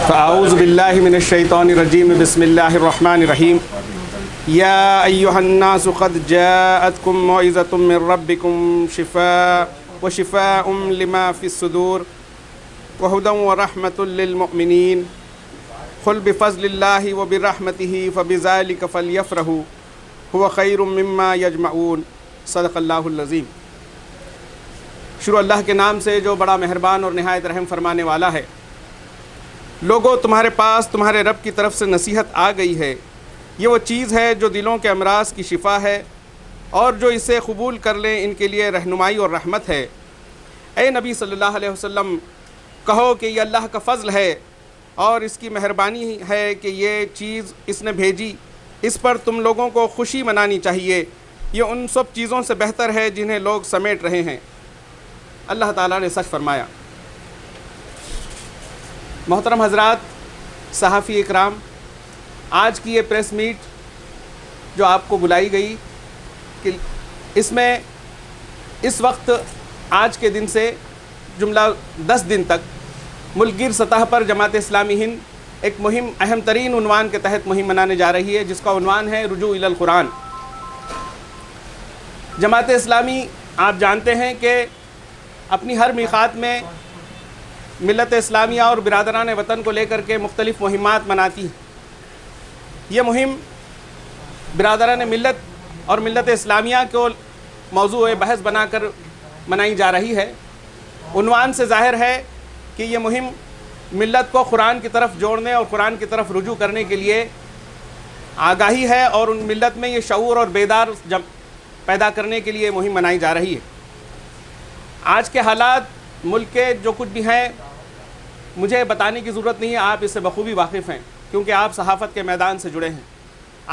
فاعوذ باللہ من الشیطان الرجیم بسم اللہ الرحمن الرحیم یا ایہا الناس قد جاءتکم موعظۃ من ربکم شفاء لما فی الصدور وہدی ورحمۃ للمؤمنین قل بفضل اللہ وبرحمتہ فبذلک فلیفرحوا هو خیر مما یجمعون صدق اللہ العظیم۔ شروع اللہ کے نام سے جو بڑا مہربان اور نہایت رحم فرمانے والا ہے۔ لوگوں، تمہارے پاس تمہارے رب کی طرف سے نصیحت آ گئی ہے۔ یہ وہ چیز ہے جو دلوں کے امراض کی شفا ہے، اور جو اسے قبول کر لیں ان کے لیے رہنمائی اور رحمت ہے۔ اے نبی صلی اللہ علیہ وسلم، کہو کہ یہ اللہ کا فضل ہے اور اس کی مہربانی ہے کہ یہ چیز اس نے بھیجی، اس پر تم لوگوں کو خوشی منانی چاہیے۔ یہ ان سب چیزوں سے بہتر ہے جنہیں لوگ سمیٹ رہے ہیں۔ اللہ تعالیٰ نے سچ فرمایا۔ محترم حضرات، صحافی اکرام، آج کی یہ پریس میٹ جو آپ کو بلائی گئی کہ اس میں اس وقت آج کے دن سے جملہ 10 دن تک ملک گیر سطح پر جماعت اسلامی ہند ایک مہم اہم ترین عنوان کے تحت مہم منانے جا رہی ہے، جس کا عنوان ہے رجوع الی القرآن۔ جماعت اسلامی آپ جانتے ہیں کہ اپنی ہر میقات میں ملت اسلامیہ اور برادران وطن کو لے کر کے مختلف مہمات مناتی ہے۔ یہ مہم برادران ملت اور ملت اسلامیہ کو موضوع بحث بنا کر منائی جا رہی ہے۔ عنوان سے ظاہر ہے کہ یہ مہم ملت کو قرآن کی طرف جوڑنے اور قرآن کی طرف رجوع کرنے کے لیے آگاہی ہے، اور ان ملت میں یہ شعور اور بیدار پیدا کرنے کے لیے مہم منائی جا رہی ہے۔ آج کے حالات ملک کے جو کچھ بھی ہیں، مجھے بتانے کی ضرورت نہیں ہے، آپ اس سے بخوبی واقف ہیں، کیونکہ آپ صحافت کے میدان سے جڑے ہیں۔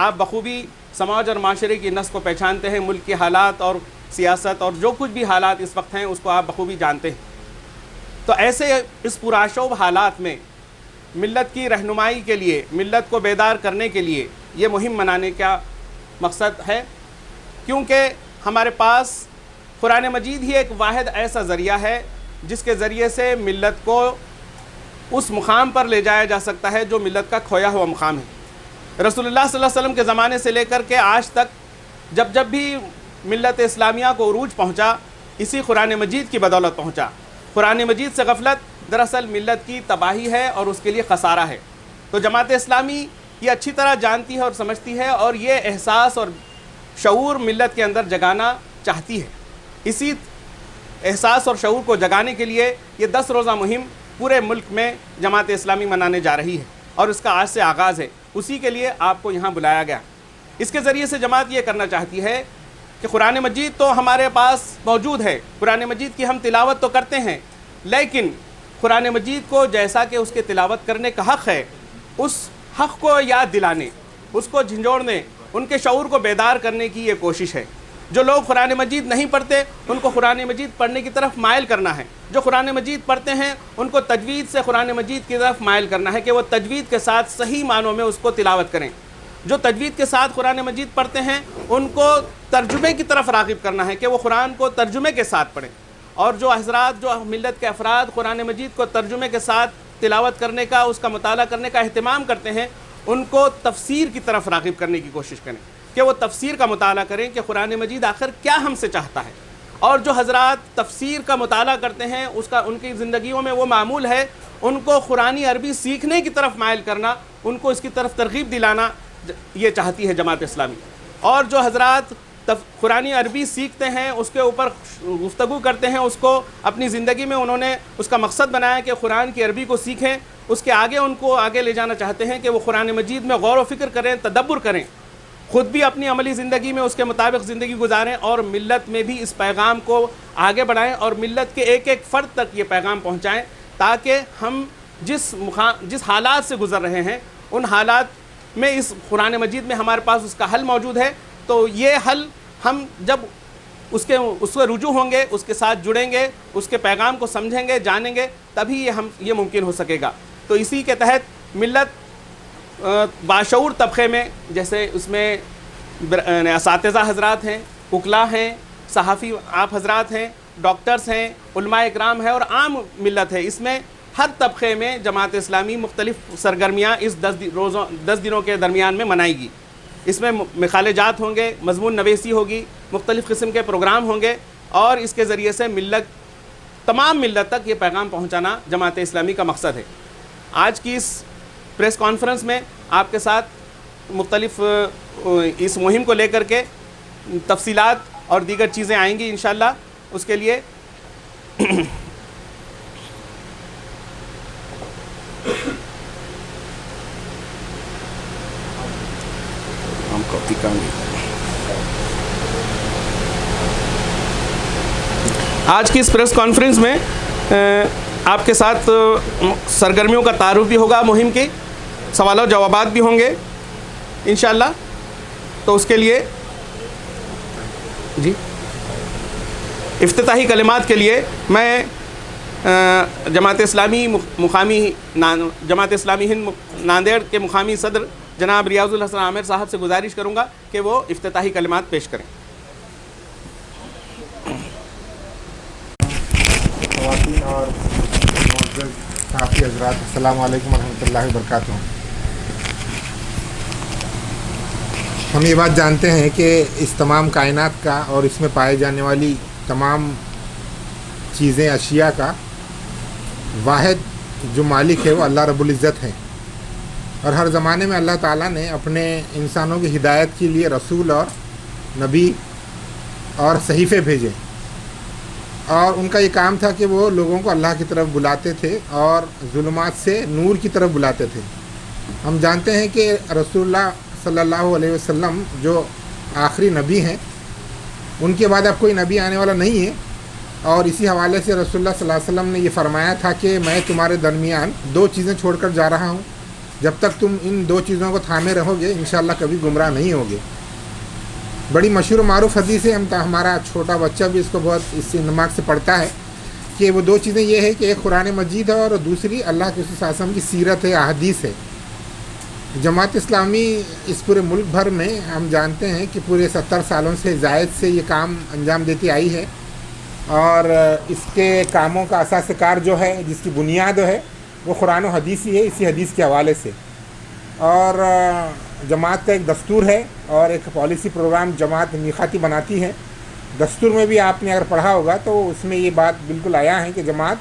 آپ بخوبی سماج اور معاشرے کی نس کو پہچانتے ہیں، ملک کے حالات اور سیاست اور جو کچھ بھی حالات اس وقت ہیں اس کو آپ بخوبی جانتے ہیں۔ تو ایسے اس پرآشوب حالات میں ملت کی رہنمائی کے لیے، ملت کو بیدار کرنے کے لیے یہ مہم منانے کا مقصد ہے، کیونکہ ہمارے پاس قرآن مجید ہی ایک واحد ایسا ذریعہ ہے جس کے ذریعے سے ملت کو اس مقام پر لے جایا جا سکتا ہے جو ملت کا کھویا ہوا مقام ہے۔ رسول اللہ صلی اللہ علیہ وسلم کے زمانے سے لے کر کے آج تک جب بھی ملت اسلامیہ کو عروج پہنچا، اسی قرآن مجید کی بدولت پہنچا۔ قرآن مجید سے غفلت دراصل ملت کی تباہی ہے اور اس کے لیے خسارہ ہے۔ تو جماعت اسلامی یہ اچھی طرح جانتی ہے اور سمجھتی ہے، اور یہ احساس اور شعور ملت کے اندر جگانا چاہتی ہے۔ اسی احساس اور شعور کو جگانے کے لیے یہ 10 روزہ مہم پورے ملک میں جماعت اسلامی منانے جا رہی ہے، اور اس کا آج سے آغاز ہے۔ اسی کے لیے آپ کو یہاں بلایا گیا۔ اس کے ذریعے سے جماعت یہ کرنا چاہتی ہے کہ قرآن مجید تو ہمارے پاس موجود ہے، قرآن مجید کی ہم تلاوت تو کرتے ہیں، لیکن قرآن مجید کو جیسا کہ اس کے تلاوت کرنے کا حق ہے، اس حق کو یاد دلانے، اس کو جھنجھوڑنے، ان کے شعور کو بیدار کرنے کی یہ کوشش ہے۔ جو لوگ قرآن مجید نہیں پڑھتے ان کو قرآن مجید پڑھنے کی طرف مائل کرنا ہے۔ جو قرآن مجید پڑھتے ہیں ان کو تجوید سے قرآن مجید کی طرف مائل کرنا ہے کہ وہ تجوید کے ساتھ صحیح معنوں میں اس کو تلاوت کریں۔ جو تجوید کے ساتھ قرآن مجید پڑھتے ہیں ان کو ترجمے کی طرف راغب کرنا ہے کہ وہ قرآن کو ترجمے کے ساتھ پڑھیں، اور جو حضرات، جو ملت کے افراد قرآن مجید کو ترجمے کے ساتھ تلاوت کرنے کا، اس کا مطالعہ کرنے کا اہتمام کرتے ہیں، ان کو تفسیر کی طرف راغب کرنے کی کوشش کریں کہ وہ تفسیر کا مطالعہ کریں کہ قرآن مجید آخر کیا ہم سے چاہتا ہے۔ اور جو حضرات تفسیر کا مطالعہ کرتے ہیں ان کی زندگیوں میں وہ معمول ہے، ان کو قرآنی عربی سیکھنے کی طرف مائل کرنا، ان کو اس کی طرف ترغیب دلانا یہ چاہتی ہے جماعت اسلامی۔ اور جو حضرات قرآنی عربی سیکھتے ہیں، اس کے اوپر گفتگو کرتے ہیں، اس کو اپنی زندگی میں انہوں نے اس کا مقصد بنایا کہ قرآن کی عربی کو سیکھیں، اس کے آگے ان کو آگے لے جانا چاہتے ہیں کہ وہ قرآن مجید میں غور و فکر کریں، تدبر کریں، خود بھی اپنی عملی زندگی میں اس کے مطابق زندگی گزاریں، اور ملت میں بھی اس پیغام کو آگے بڑھائیں، اور ملت کے ایک ایک فرد تک یہ پیغام پہنچائیں، تاکہ ہم جس حالات سے گزر رہے ہیں ان حالات میں اس قرآن مجید میں ہمارے پاس اس کا حل موجود ہے۔ تو یہ حل ہم جب اس سے رجوع ہوں گے، اس کے ساتھ جڑیں گے، اس کے پیغام کو سمجھیں گے، جانیں گے، تبھی یہ ممکن ہو سکے گا۔ تو اسی کے تحت ملت باشعور طبقے میں، جیسے اس میں اساتذہ حضرات ہیں، وکلاء ہیں، صحافی آپ حضرات ہیں، ڈاکٹرز ہیں، علماء اکرام ہیں، اور عام ملت ہے، اس میں ہر طبقے میں جماعت اسلامی مختلف سرگرمیاں اس 10 دنوں کے درمیان میں منائے گی. اس میں مقالے جات ہوں گے, مضمون نویسی ہوگی, مختلف قسم کے پروگرام ہوں گے, اور اس کے ذریعے سے تمام ملت تک یہ پیغام پہنچانا جماعت اسلامی کا مقصد ہے. آج کی اس پریس کانفرنس میں آپ کے ساتھ مختلف اس مہم کو لے کر کے تفصیلات اور دیگر چیزیں آئیں گی انشاءاللہ. اس کے لیے آج کی اس پریس کانفرنس میں آپ کے ساتھ سرگرمیوں کا تعارف بھی ہوگا, مہم کی سوال و جوابات بھی ہوں گے انشاءاللہ. تو اس کے لیے جی افتتاحی کلمات کے لیے میں جماعت اسلامی ہند ناندیڑ کے مقامی صدر جناب ریاض الحسن عامر صاحب سے گزارش کروں گا کہ وہ افتتاحی کلمات پیش کریں. خواتین اور معزز صحافی حضرات, السلام علیکم ورحمۃ اللہ وبرکاتہ. ہم یہ بات جانتے ہیں کہ اس تمام کائنات کا اور اس میں پائے جانے والی تمام چیزیں, اشیاء کا واحد جو مالک ہے وہ اللہ رب العزت ہے. اور ہر زمانے میں اللہ تعالیٰ نے اپنے انسانوں کی ہدایت کے لیے رسول اور نبی اور صحیفے بھیجے, اور ان کا یہ کام تھا کہ وہ لوگوں کو اللہ کی طرف بلاتے تھے اور ظلمات سے نور کی طرف بلاتے تھے. ہم جانتے ہیں کہ رسول اللہ صلی اللہ علیہ وسلم جو آخری نبی ہیں, ان کے بعد اب کوئی نبی آنے والا نہیں ہے. اور اسی حوالے سے رسول اللہ صلی اللہ علیہ وسلم نے یہ فرمایا تھا کہ میں تمہارے درمیان 2 چیزیں چھوڑ کر جا رہا ہوں, جب تک تم ان 2 چیزوں کو تھامے رہو گے انشاءاللہ کبھی گمراہ نہیں ہوگے. بڑی مشہور و معروف حدیث ہے, ہمارا چھوٹا بچہ بھی اس کو بہت اس دماغ سے پڑھتا ہے کہ وہ 2 چیزیں یہ ہے کہ ایک قرآن مجید ہے اور دوسری اللہ کے رسول صلی اللہ علیہ وسلم کی سیرت ہے, احادیث ہے. جماعت اسلامی اس پورے ملک بھر میں ہم جانتے ہیں کہ پورے 70 سالوں سے زائد سے یہ کام انجام دیتی آئی ہے, اور اس کے کاموں کا اساس کار جو ہے, جس کی بنیاد ہے, وہ قرآن و حدیث ہی ہے, اسی حدیث کے حوالے سے. اور جماعت کا ایک دستور ہے اور ایک پالیسی پروگرام جماعت میقاتی بناتی ہے. دستور میں بھی آپ نے اگر پڑھا ہوگا تو اس میں یہ بات بالکل آیا ہے کہ جماعت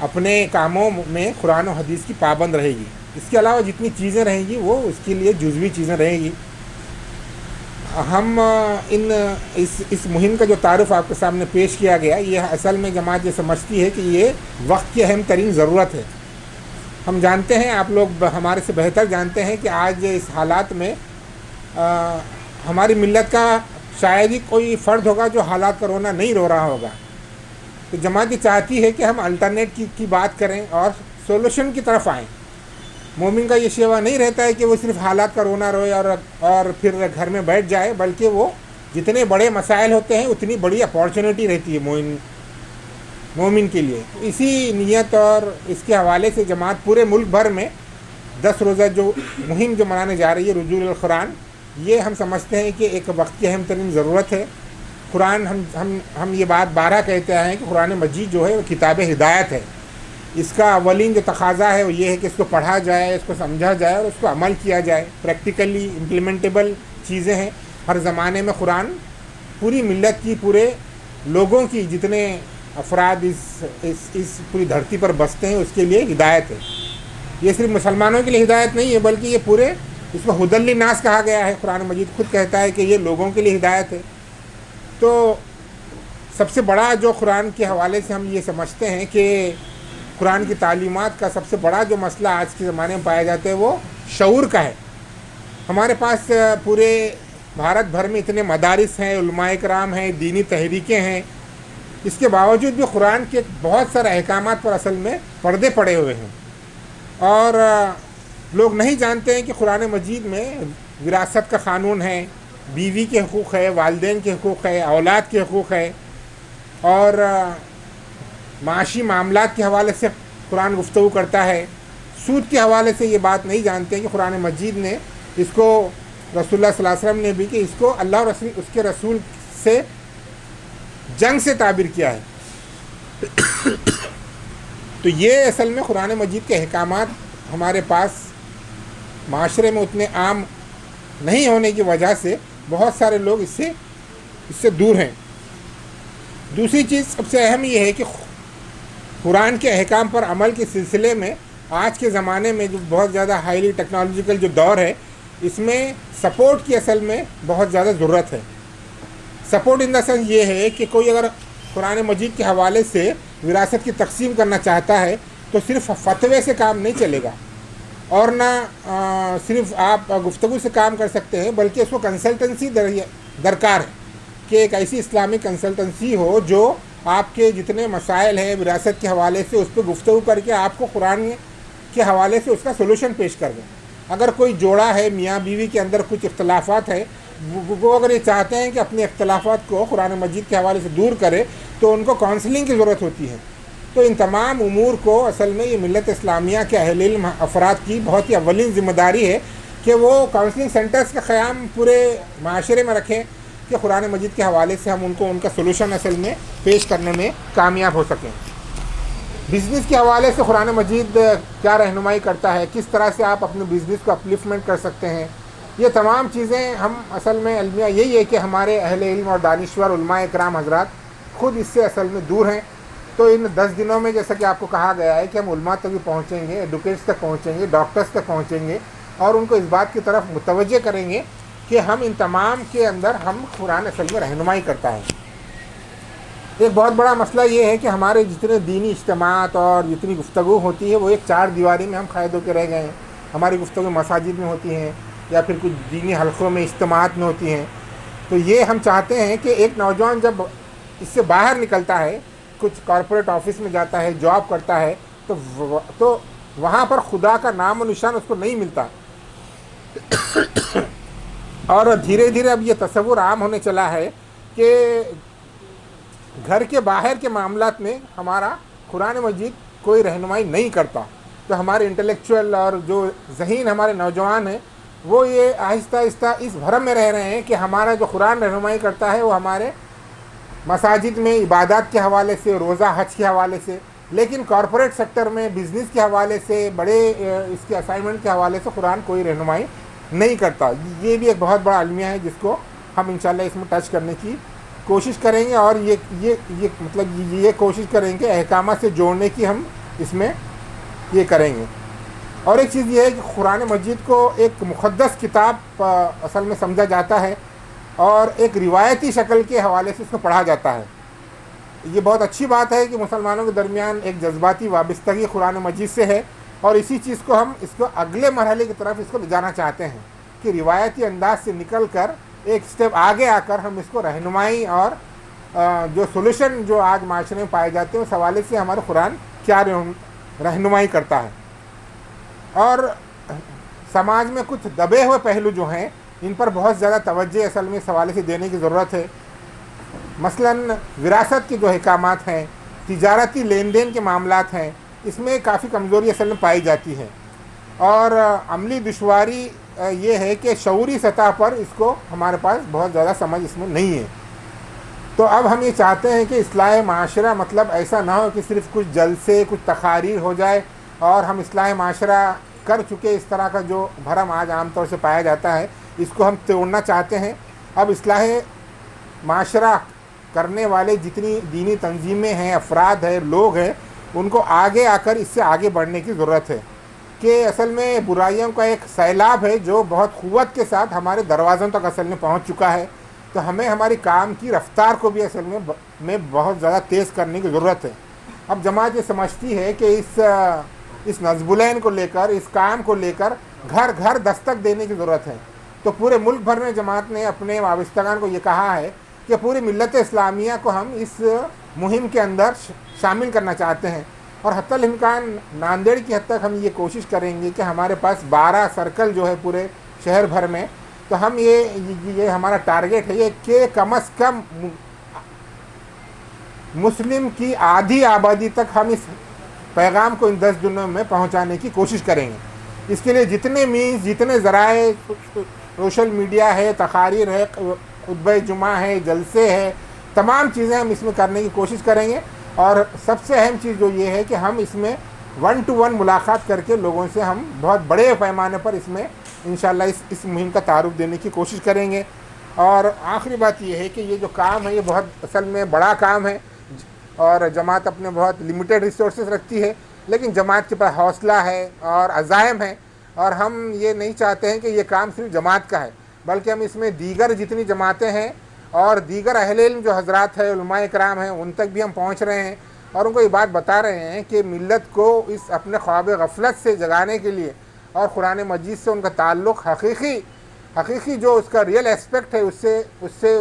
اپنے کاموں میں قرآن و حدیث کی پابند رہے گی. اس کے علاوہ جتنی چیزیں رہیں گی وہ اس کے لیے جزوی چیزیں رہیں گی. ہم اس مہم کا جو تعارف آپ کے سامنے پیش کیا گیا, یہ اصل میں جماعت یہ سمجھتی ہے کہ یہ وقت کی اہم ترین ضرورت ہے. ہم جانتے ہیں, آپ لوگ ہمارے سے بہتر جانتے ہیں کہ آج اس حالات میں ہماری ملت کا شاید ہی کوئی فرد ہوگا جو حالات کا رونا نہیں رو رہا ہوگا. تو جماعت یہ چاہتی ہے کہ ہم الٹرنیٹ کی بات کریں اور سولوشن کی طرف آئیں. مومن کا یہ شیوا نہیں رہتا ہے کہ وہ صرف حالات کا رونا روئے اور پھر گھر میں بیٹھ جائے, بلکہ وہ جتنے بڑے مسائل ہوتے ہیں اتنی بڑی اپارچونیٹی رہتی ہے مومن کے لیے. اسی نیت اور اس کے حوالے سے جماعت پورے ملک بھر میں 10 روزہ جو مہم جو منانے جا رہی ہے رجوع القرآن, یہ ہم سمجھتے ہیں کہ ایک وقت کی اہم ترین ضرورت ہے. قرآن ہم یہ بات 12 کہتے ہیں کہ قرآن مجید جو ہے وہ کتاب ہدایت ہے. اس کا اولین جو تقاضا ہے وہ یہ ہے کہ اس کو پڑھا جائے, اس کو سمجھا جائے اور اس کو عمل کیا جائے. پریکٹیکلی امپلیمنٹیبل چیزیں ہیں. ہر زمانے میں قرآن پوری ملت کی, پورے لوگوں کی, جتنے افراد اس پوری دھرتی پر بستے ہیں اس کے لیے ہدایت ہے. یہ صرف مسلمانوں کے لیے ہدایت نہیں ہے بلکہ یہ پورے, اس کو ہدی للناس کہا گیا ہے. قرآن مجید خود کہتا ہے کہ یہ لوگوں کے لیے ہدایت ہے. تو سب سے بڑا جو قرآن کے حوالے سے ہم یہ سمجھتے ہیں کہ قرآن کی تعلیمات کا سب سے بڑا جو مسئلہ آج کے زمانے میں پایا جاتا ہے وہ شعور کا ہے. ہمارے پاس پورے بھارت بھر میں اتنے مدارس ہیں, علماء کرام ہیں, دینی تحریکیں ہیں, اس کے باوجود بھی قرآن کے بہت سارے احکامات پر اصل میں پردے پڑے ہوئے ہیں. اور لوگ نہیں جانتے ہیں کہ قرآن مجید میں وراثت کا قانون ہے, بیوی کے حقوق ہے, والدین کے حقوق ہے, اولاد کے حقوق ہے, اور معاشی معاملات کے حوالے سے قرآن گفتگو کرتا ہے. سود کے حوالے سے یہ بات نہیں جانتے ہیں کہ قرآن مجید نے اس کو, رسول اللہ صلی اللہ علیہ وسلم نے بھی, کہ اس کو اللہ اور اس کے رسول سے جنگ سے تعبیر کیا ہے. تو یہ اصل میں قرآن مجید کے احکامات ہمارے پاس معاشرے میں اتنے عام نہیں ہونے کی وجہ سے بہت سارے لوگ اس سے دور ہیں۔ دوسری چیز سب سے اہم یہ ہے کہ قرآن کے احکام پر عمل کے سلسلے میں آج کے زمانے میں جو بہت زیادہ ہائیلی ٹیکنالوجیکل جو دور ہے، اس میں سپورٹ کی اصل میں بہت زیادہ ضرورت ہے۔ سپورٹ ان دا سینس یہ ہے کہ کوئی اگر قرآن مجید کے حوالے سے وراثت کی تقسیم کرنا چاہتا ہے تو صرف فتوے سے کام نہیں چلے گا، اور نہ صرف آپ گفتگو سے کام کر سکتے ہیں، بلکہ اس کو کنسلٹنسی درکار ہے کہ ایک ایسی اسلامک کنسلٹنسی ہو جو آپ کے جتنے مسائل ہیں وراثت کے حوالے سے اس پہ گفتگو کر کے آپ کو قرآن کے حوالے سے اس کا سولوشن پیش کر دیں۔ اگر کوئی جوڑا ہے، میاں بیوی کے اندر کچھ اختلافات ہے، وہ اگر یہ چاہتے ہیں کہ اپنے اختلافات کو قرآن مجید کے حوالے سے دور کرے تو ان کو کاؤنسلنگ کی ضرورت ہوتی ہے۔ تو ان تمام امور کو اصل میں یہ ملت اسلامیہ کے اہل علم افراد کی بہت ہی اولین ذمہ داری ہے کہ وہ کاؤنسلنگ سینٹرز کا قیام پورے معاشرے میں رکھیں کہ قرآن مجید کے حوالے سے ہم ان کو ان کا سولوشن اصل میں پیش کرنے میں کامیاب ہو سکیں۔ بزنس کے حوالے سے قرآن مجید کیا رہنمائی کرتا ہے، کس طرح سے آپ اپنے بزنس کو اپلفمنٹ کر سکتے ہیں، یہ تمام چیزیں ہم اصل میں المیہ یہی ہے کہ ہمارے اہل علم اور دانشور علماء کرام حضرات خود اس سے اصل میں دور ہیں۔ تو ان 10 دنوں میں جیسا کہ آپ کو کہا گیا ہے کہ ہم علماء تک بھی پہنچیں گے، ایڈوکیٹس تک پہنچیں گے، ڈاکٹرز تک پہنچیں گے، اور ان کو اس بات کی طرف متوجہ کریں گے کہ ہم ان تمام کے اندر ہم قرآن اصل میں رہنمائی کرتا ہے۔ ایک بہت بڑا مسئلہ یہ ہے کہ ہمارے جتنے دینی اجتماعات اور جتنی گفتگو ہوتی ہے وہ ایک چار دیواری میں ہم قید ہو کے رہ گئے ہیں۔ ہماری گفتگو مساجد میں ہوتی ہیں یا پھر کچھ دینی حلقوں میں اجتماعات میں ہوتی ہیں۔ تو یہ ہم چاہتے ہیں کہ ایک نوجوان جب اس سے باہر نکلتا ہے، کچھ کارپوریٹ آفس میں جاتا ہے، جاب کرتا ہے، تو وہاں پر خدا کا نام و نشان اس کو نہیں ملتا، اور دھیرے دھیرے اب یہ تصور عام ہونے چلا ہے کہ گھر کے باہر کے معاملات میں ہمارا قرآن مجید کوئی رہنمائی نہیں کرتا۔ تو ہمارے انٹلیکچوئل اور جو ذہین ہمارے نوجوان ہیں وہ یہ آہستہ آہستہ اس بھرم میں رہ رہے ہیں کہ ہمارا جو قرآن رہنمائی کرتا ہے وہ ہمارے مساجد میں عبادات کے حوالے سے، روزہ حج کے حوالے سے، لیکن کارپوریٹ سیکٹر میں بزنس کے حوالے سے، بڑے اس کے اسائنمنٹ کے حوالے سے قرآن کوئی رہنمائی نہیں کرتا۔ یہ بھی ایک بہت بڑا المیہ ہے جس کو ہم انشاءاللہ اس میں ٹچ کرنے کی کوشش کریں گے، اور یہ کوشش کریں گے احکامات سے جوڑنے کی ہم اس میں یہ کریں گے۔ اور ایک چیز یہ ہے کہ قرآن مجید کو ایک مقدس کتاب اصل میں سمجھا جاتا ہے، اور ایک روایتی شکل کے حوالے سے اس کو پڑھا جاتا ہے۔ یہ بہت اچھی بات ہے کہ مسلمانوں کے درمیان ایک جذباتی وابستگی قرآن مجید سے ہے، اور اسی چیز کو ہم اس کو اگلے مرحلے کی طرف اس کو لے جانا چاہتے ہیں کہ روایتی انداز سے نکل کر ایک سٹیپ آگے آ کر ہم اس کو رہنمائی اور جو سولوشن جو آج معاشرے میں پائے جاتے ہیں اس حوالے سے ہمارا قرآن کیا رہنمائی کرتا ہے۔ اور سماج میں کچھ دبے ہوئے پہلو جو ہیں ان پر بہت زیادہ توجہ اصل میں اس حوالے سے دینے کی ضرورت ہے۔ مثلاً وراثت کے جو احکامات ہیں، تجارتی لین دین کے معاملات ہیں، اس میں کافی کمزوری اصل میں پائی جاتی ہے، اور عملی دشواری یہ ہے کہ شعوری سطح پر اس کو ہمارے پاس بہت زیادہ سمجھ اس میں نہیں ہے۔ تو اب ہم یہ چاہتے ہیں کہ اصلاح معاشرہ مطلب ایسا نہ ہو کہ صرف کچھ جلسے، کچھ تقاریر ہو جائے اور ہم اصلاح معاشرہ کر چکے، اس طرح کا جو بھرم آج عام طور سے پایا جاتا ہے اس کو ہم توڑنا چاہتے ہیں۔ اب اصلاح معاشرہ کرنے والے جتنی دینی تنظیمیں ہیں، افراد ہیں، لوگ ہیں، ان کو آگے آ کر اس سے آگے بڑھنے کی ضرورت ہے کہ اصل میں برائیوں کا ایک سیلاب ہے جو بہت قوت کے ساتھ ہمارے دروازوں تک اصل میں پہنچ چکا ہے۔ تو ہمیں ہماری کام کی رفتار کو بھی اصل میں بہت زیادہ تیز کرنے کی ضرورت ہے۔ اب جماعت یہ سمجھتی ہے کہ اس نصب العین کو لے کر، اس کام کو لے کر گھر گھر دستک دینے کی ضرورت ہے۔ تو پورے ملک بھر میں جماعت نے اپنے وابستگان کو یہ کہا ہے کہ پوری ملت اسلامیہ کو ہم اس مہم کے اندر شامل کرنا چاہتے ہیں، اور حتی الامکان ناندیڑ کی حد تک ہم یہ کوشش کریں گے کہ ہمارے پاس 12 سرکل جو ہے پورے شہر بھر میں، تو ہم یہ ہمارا ٹارگیٹ ہے یہ کہ کم از کم مسلم کی آدھی آبادی تک ہم اس پیغام کو ان 10 دنوں میں پہنچانے کی کوشش کریں گے۔ اس کے لیے جتنے مینز، جتنے ذرائع، سوشل میڈیا ہے، تقاریر ہے، خطبہ جمعہ ہے، جلسے ہے، تمام چیزیں ہم اس میں کرنے کی کوشش کریں گے، اور سب سے اہم چیز جو یہ ہے کہ ہم اس میں 1 to 1 ملاقات کر کے لوگوں سے ہم بہت بڑے پیمانے پر اس میں انشاءاللہ اس مہم کا تعارف دینے کی کوشش کریں گے. اور آخری بات یہ ہے کہ یہ جو کام ہے یہ بہت اصل میں بڑا کام ہے اور جماعت اپنے بہت لمیٹڈ ریسورسز رکھتی ہے, لیکن جماعت کے پاس حوصلہ ہے اور عزائم ہے, اور ہم یہ نہیں چاہتے ہیں کہ یہ کام صرف جماعت کا ہے, بلکہ ہم اس میں دیگر جتنی جماعتیں ہیں اور دیگر اہل علم جو حضرات ہیں, علماء کرام ہیں, ان تک بھی ہم پہنچ رہے ہیں اور ان کو یہ بات بتا رہے ہیں کہ ملت کو اس اپنے خواب غفلت سے جگانے کے لیے اور قرآن مجید سے ان کا تعلق حقیقی جو اس کا ریئل اسپیکٹ ہے اس سے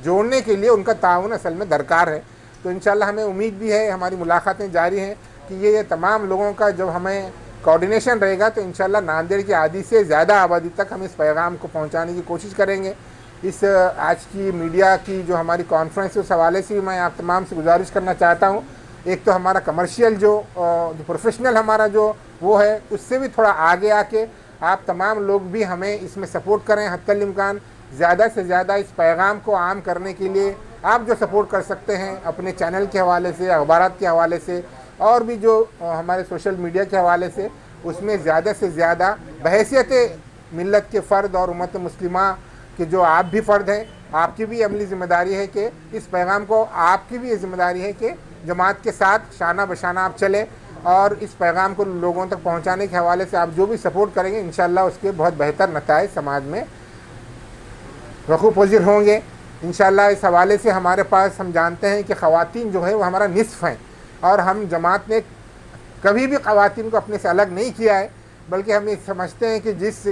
جوڑنے کے لیے ان کا تعاون اصل میں درکار ہے. تو انشاءاللہ ہمیں امید بھی ہے, ہماری ملاقاتیں جاری ہیں کہ یہ تمام لوگوں کا جب ہمیں کوارڈینیشن رہے گا تو انشاءاللہ ناندیڑ کی آدھی سے زیادہ آبادی تک ہم اس پیغام کو پہنچانے کی کوشش کریں گے. اس آج کی میڈیا کی جو ہماری کانفرنس ہے اس حوالے سے بھی میں آپ تمام سے گزارش کرنا چاہتا ہوں, ایک تو ہمارا کمرشیل جو پروفیشنل ہمارا جو وہ ہے اس سے بھی تھوڑا آگے آ کے آپ تمام لوگ بھی ہمیں اس میں سپورٹ کریں حتی الامکان. زیادہ سے زیادہ اس پیغام کو عام کرنے کے لیے آپ جو سپورٹ کر سکتے ہیں اپنے چینل کے حوالے سے, اخبارات کے حوالے سے اور بھی جو ہمارے سوشل میڈیا کے حوالے سے, اس میں زیادہ سے زیادہ بحیثیت ملت کے فرد اور امت مسلمہ کہ جو آپ بھی فرد ہیں, آپ کی بھی عملی ذمہ داری ہے کہ اس پیغام کو, آپ کی بھی یہ ذمہ داری ہے کہ جماعت کے ساتھ شانہ بشانہ آپ چلیں اور اس پیغام کو لوگوں تک پہنچانے کے حوالے سے آپ جو بھی سپورٹ کریں گے انشاءاللہ اس کے بہت بہتر نتائج سماج میں وقوع پذیر ہوں گے. انشاءاللہ اس حوالے سے ہمارے پاس ہم جانتے ہیں کہ خواتین جو ہے وہ ہمارا نصف ہیں, اور ہم جماعت نے کبھی بھی خواتین کو اپنے سے الگ نہیں کیا ہے, بلکہ ہم یہ سمجھتے ہیں کہ جس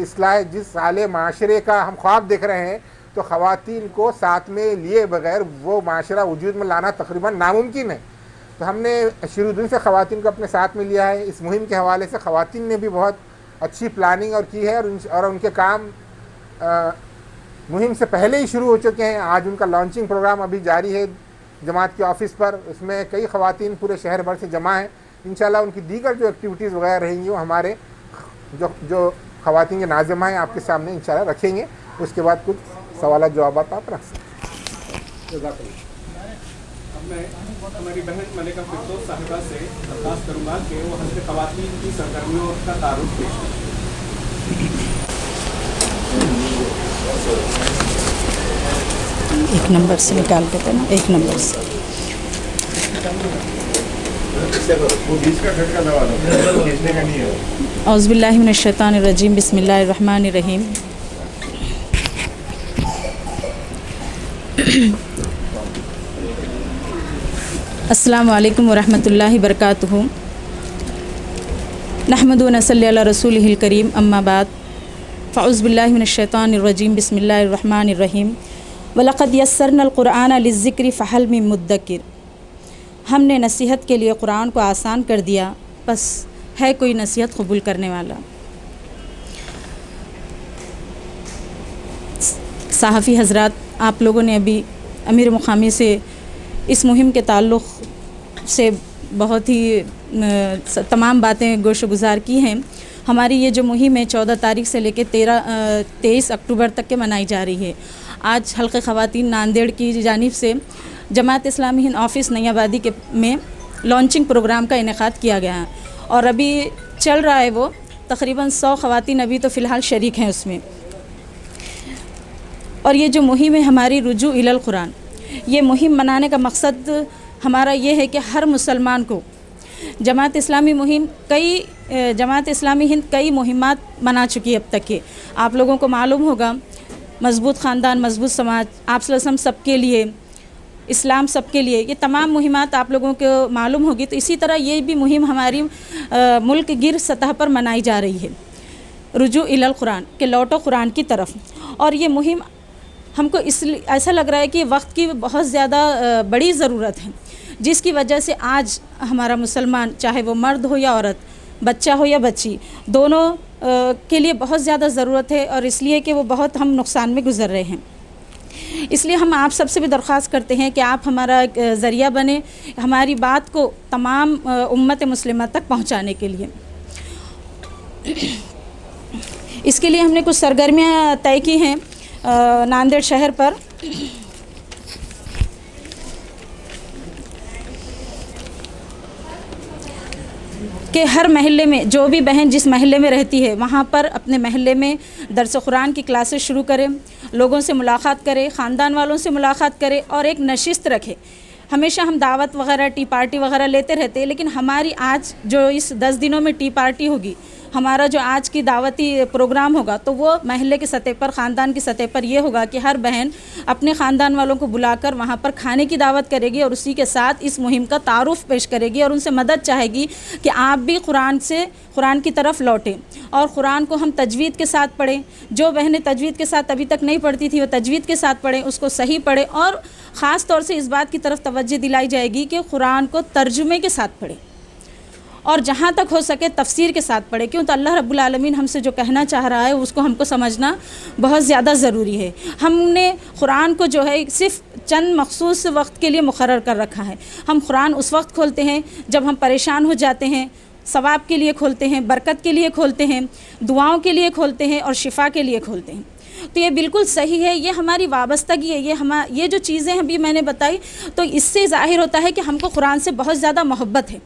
سالے معاشرے کا ہم خواب دیکھ رہے ہیں تو خواتین کو ساتھ میں لیے بغیر وہ معاشرہ وجود میں لانا تقریباً ناممکن ہے. تو ہم نے شروع دن سے خواتین کو اپنے ساتھ میں لیا ہے. اس مہم کے حوالے سے خواتین نے بھی بہت اچھی پلاننگ اور کی ہے اور ان کے کام مہم سے پہلے ہی شروع ہو چکے ہیں. آج ان کا لانچنگ پروگرام ابھی جاری ہے جماعت کے آفس پر, اس میں کئی خواتین پورے شہر بھر سے جمع ہیں. انشاءاللہ ان کی دیگر جو ایکٹیویٹیز وغیرہ رہیں گی وہ ہمارے جو خواتین کے ناظمہ ہیں آپ کے سامنے انشاءاللہ رکھیں گے. اس کے بعد کچھ سوالات جوابات آپ رکھ سکتے ہیں. اب میں ہماری بہن ملکہ فردوس صاحبہ سے درخواست کروں گا کہ وہ حضرت خواتین کی سرگرمیوں کا تعارف پیش کریں. ایک نمبر سے نکال کے نا, ایک نمبر سے اعوذ باللہ من الشیطان الرجیم, بسم اللہ الرحمن الرحیم. السلام علیکم ورحمۃ اللہ وبرکاتہ. نحمد و نصلی علی رسولہ الکریم, اما بعد, فاعوذ باللہ من الشیطان الرجیم, بسم اللہ الرحمن الرحیم. وَلَقَدْ يَسَّرْنَا الْقُرْآنَ لِلذِّكْرِ فَهَلْ مِن مُدَّكِرٍ. ہم نے نصیحت کے لیے قرآن کو آسان کر دیا, بس ہے کوئی نصیحت قبول کرنے والا. صحافی حضرات, آپ لوگوں نے ابھی امیر مقامی سے اس مہم کے تعلق سے بہت ہی تمام باتیں گوش و گزار کی ہیں. ہماری یہ جو مہم ہے 14 تاریخ سے لے کے 23 اکتوبر تک کے منائی جا رہی ہے. آج حلقہ خواتین ناندیڑ کی جانب سے جماعت اسلامی ہند آفس نئی آبادی میں لانچنگ پروگرام کا انعقاد کیا گیا ہے, اور ابھی چل رہا ہے وہ تقریباً 100 خواتین ابھی تو فی الحال شریک ہیں اس میں. اور یہ جو مہم ہے ہماری رجوع الی القرآن, یہ مہم منانے کا مقصد ہمارا یہ ہے کہ ہر مسلمان کو جماعت اسلامی ہند کئی مہمات منا چکی ہے اب تک کے. آپ لوگوں کو معلوم ہوگا, مضبوط خاندان مضبوط سماج, آپ صلی اللہ علیہ وسلم سب کے لیے, اسلام سب کے لیے, یہ تمام مہمات آپ لوگوں کو معلوم ہوگی. تو اسی طرح یہ بھی مہم ہماری ملک گیر سطح پر منائی جا رہی ہے, رجوع الی القرآن, کہ لوٹو قرآن کی طرف. اور یہ مہم ہم کو ایسا لگ رہا ہے کہ وقت کی بہت زیادہ بڑی ضرورت ہے, جس کی وجہ سے آج ہمارا مسلمان, چاہے وہ مرد ہو یا عورت, بچہ ہو یا بچی, دونوں کے لیے بہت زیادہ ضرورت ہے, اور اس لیے کہ وہ بہت ہم نقصان میں گزر رہے ہیں. اس لیے ہم آپ سب سے بھی درخواست کرتے ہیں کہ آپ ہمارا ذریعہ بنیں ہماری بات کو تمام امت مسلمہ تک پہنچانے کے لیے. اس کے لیے ہم نے کچھ سرگرمیاں طے کی ہیں ناندیڑ شہر پر. کہ ہر محلے میں جو بھی بہن جس محلے میں رہتی ہے وہاں پر اپنے محلے میں درس قرآن کی کلاسز شروع کرے، لوگوں سے ملاقات کرے، خاندان والوں سے ملاقات کرے اور ایک نشست رکھے۔ ہمیشہ ہم دعوت وغیرہ ٹی پارٹی وغیرہ لیتے رہتے ہیں، لیکن ہماری آج جو اس 10 دنوں میں ٹی پارٹی ہوگی، ہمارا جو آج کی دعوتی پروگرام ہوگا تو وہ محلے کی سطح پر، خاندان کی سطح پر یہ ہوگا کہ ہر بہن اپنے خاندان والوں کو بلا کر وہاں پر کھانے کی دعوت کرے گی اور اسی کے ساتھ اس مہم کا تعارف پیش کرے گی اور ان سے مدد چاہے گی کہ آپ بھی قرآن کی طرف لوٹیں اور قرآن کو ہم تجوید کے ساتھ پڑھیں۔ جو بہنیں تجوید کے ساتھ ابھی تک نہیں پڑھتی تھی وہ تجوید کے ساتھ پڑھیں، اس کو صحیح پڑھیں، اور خاص طور سے اس بات کی طرف توجہ دلائی جائے گی کہ قرآن کو ترجمے کے ساتھ پڑھیں اور جہاں تک ہو سکے تفسیر کے ساتھ پڑھے، کیوں تو اللہ رب العالمین ہم سے جو کہنا چاہ رہا ہے اس کو ہم کو سمجھنا بہت زیادہ ضروری ہے۔ ہم نے قرآن کو جو ہے صرف چند مخصوص وقت کے لیے مقرر کر رکھا ہے۔ ہم قرآن اس وقت کھولتے ہیں جب ہم پریشان ہو جاتے ہیں، ثواب کے لیے کھولتے ہیں، برکت کے لیے کھولتے ہیں، دعاؤں کے لیے کھولتے ہیں اور شفا کے لیے کھولتے ہیں۔ تو یہ بالکل صحیح ہے، یہ ہماری وابستگی ہے، یہ جو چیزیں ابھی میں نے بتائی تو اس سے ظاہر ہوتا ہے کہ ہم کو قرآن سے بہت زیادہ محبت ہے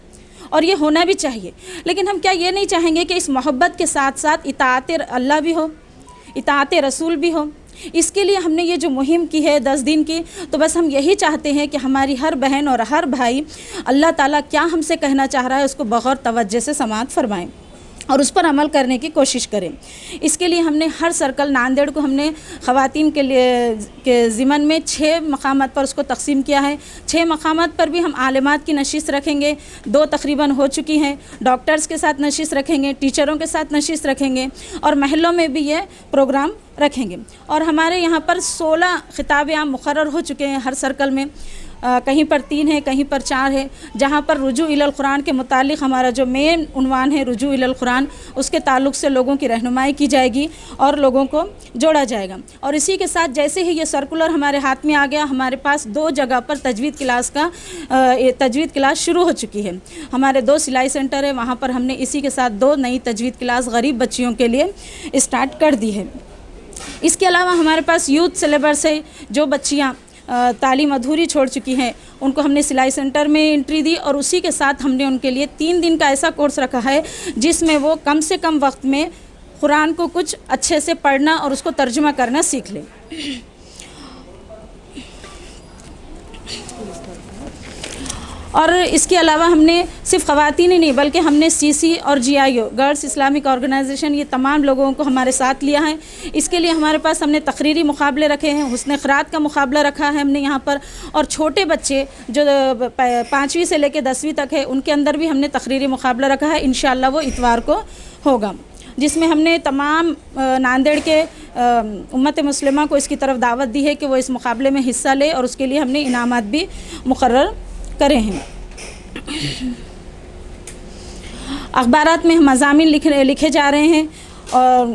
اور یہ ہونا بھی چاہیے۔ لیکن ہم کیا یہ نہیں چاہیں گے کہ اس محبت کے ساتھ ساتھ اطاعت اللہ بھی ہو، اطاعت رسول بھی ہو؟ اس کے لیے ہم نے یہ جو مہم کی ہے 10 دن کی، تو بس ہم یہی چاہتے ہیں کہ ہماری ہر بہن اور ہر بھائی اللہ تعالیٰ کیا ہم سے کہنا چاہ رہا ہے اس کو بغور توجہ سے سماعت فرمائیں اور اس پر عمل کرنے کی کوشش کریں۔ اس کے لیے ہم نے ہر سرکل ناندیڑ کو ہم نے خواتین کے لیے کے ضمن میں 6 مقامات پر اس کو تقسیم کیا ہے۔ 6 مقامات پر بھی ہم عالمات کی نشست رکھیں گے، 2 تقریباً ہو چکی ہیں، ڈاکٹرز کے ساتھ نشست رکھیں گے، ٹیچروں کے ساتھ نشست رکھیں گے اور محلوں میں بھی یہ پروگرام رکھیں گے۔ اور ہمارے یہاں پر 16 خطاب عام مقرر ہو چکے ہیں ہر سرکل میں، کہیں پر 3 ہے، کہیں پر 4 ہے، جہاں پر رجوع الی القرآن کے متعلق ہمارا جو مین عنوان ہے رجوع الی القرآن، اس کے تعلق سے لوگوں کی رہنمائی کی جائے گی اور لوگوں کو جوڑا جائے گا۔ اور اسی کے ساتھ جیسے ہی یہ سرکولر ہمارے ہاتھ میں آ گیا، ہمارے پاس 2 جگہ پر تجوید کلاس شروع ہو چکی ہے۔ ہمارے 2 سلائی سینٹر ہے، وہاں پر ہم نے اسی کے ساتھ 2 نئی تجوید کلاس غریب بچیوں کے لیے اسٹارٹ کر دی ہے۔ اس کے علاوہ ہمارے پاس یوتھ سلیبس ہے، جو بچیاں تعلیم ادھوری چھوڑ چکی ہیں ان کو ہم نے سلائی سینٹر میں انٹری دی اور اسی کے ساتھ ہم نے ان کے لیے 3 دن کا ایسا کورس رکھا ہے جس میں وہ کم سے کم وقت میں قرآن کو کچھ اچھے سے پڑھنا اور اس کو ترجمہ کرنا سیکھ لیں۔ اور اس کے علاوہ ہم نے صرف خواتین ہی نہیں بلکہ ہم نے CC اور GIO گرلز اسلامک آرگنائزیشن، یہ تمام لوگوں کو ہمارے ساتھ لیا ہے۔ اس کے لیے ہمارے پاس ہم نے تقریری مقابلے رکھے ہیں، حسن قرات کا مقابلہ رکھا ہے ہم نے یہاں پر، اور چھوٹے بچے جو 5ویں سے لے کے 10ویں تک ہے ان کے اندر بھی ہم نے تقریری مقابلہ رکھا ہے۔ انشاءاللہ وہ اتوار کو ہوگا، جس میں ہم نے تمام ناندیڑ کے امت مسلمہ کو اس کی طرف دعوت دی ہے کہ وہ اس مقابلے میں حصہ لے اور اس کے لیے ہم نے انعامات بھی مقرر کرے ہیں۔ اخبارات میں مضامین لکھے جا رہے ہیں اور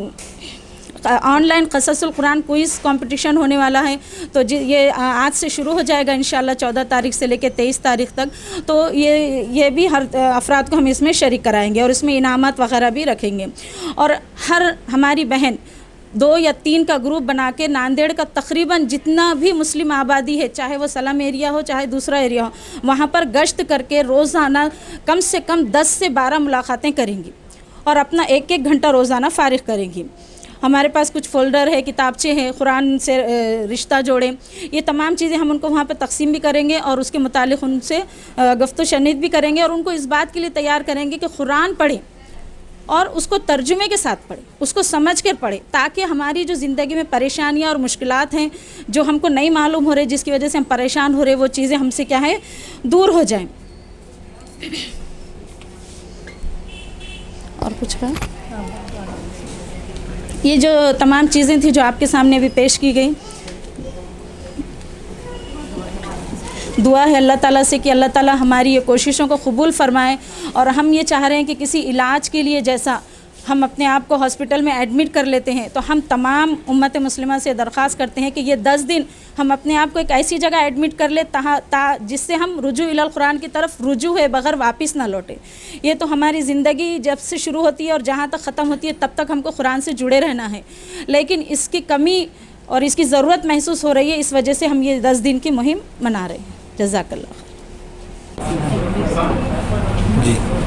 آن لائن قصص القرآن کوئز کمپٹیشن ہونے والا ہے، تو یہ آج سے شروع ہو جائے گا انشاءاللہ 14 تاریخ سے لے کے 23 تاریخ تک۔ تو یہ بھی ہر افراد کو ہم اس میں شریک کرائیں گے اور اس میں انعامات وغیرہ بھی رکھیں گے۔ اور ہر ہماری بہن 2 یا 3 کا گروپ بنا کے ناندیڑ کا تقریباً جتنا بھی مسلم آبادی ہے، چاہے وہ سلم ایریا ہو چاہے دوسرا ایریا ہو، وہاں پر گشت کر کے روزانہ کم سے کم 10 سے 12 ملاقاتیں کریں گی اور اپنا 1 گھنٹہ روزانہ فارغ کریں گی۔ ہمارے پاس کچھ فولڈر ہے، کتابچے ہیں، قرآن سے رشتہ جوڑیں، یہ تمام چیزیں ہم ان کو وہاں پہ تقسیم بھی کریں گے اور اس کے متعلق ان سے گفت و شنید بھی کریں گے اور ان کو اس بات کے لیے تیار کریں گے کہ قرآن پڑھیں اور اس کو ترجمے کے ساتھ پڑھیں، اس کو سمجھ کر پڑھیں، تاکہ ہماری جو زندگی میں پریشانیاں اور مشکلات ہیں جو ہم کو نہیں معلوم ہو رہے، جس کی وجہ سے ہم پریشان ہو رہے، وہ چیزیں ہم سے کیا ہے دور ہو جائیں۔ اور کچھ کا یہ جو تمام چیزیں تھیں جو آپ کے سامنے بھی پیش کی گئی، دعا ہے اللہ تعالیٰ سے کہ اللہ تعالیٰ ہماری یہ کوششوں کو قبول فرمائے، اور ہم یہ چاہ رہے ہیں کہ کسی علاج کے لیے جیسا ہم اپنے آپ کو ہاسپٹل میں ایڈمٹ کر لیتے ہیں، تو ہم تمام امت مسلمہ سے درخواست کرتے ہیں کہ یہ 10 دن ہم اپنے آپ کو ایک ایسی جگہ ایڈمٹ کر لیں جس سے ہم رجوع الی القرآن کی طرف رجوع ہے بغیر واپس نہ لوٹیں۔ یہ تو ہماری زندگی جب سے شروع ہوتی ہے اور جہاں تک ختم ہوتی ہے تب تک ہم کو قرآن سے جڑے رہنا ہے، لیکن اس کی کمی اور اس کی ضرورت محسوس ہو رہی ہے، اس وجہ سے ہم یہ 10 دن کی مہم منا رہے ہیں۔ جزاک اللہ خیر۔ جی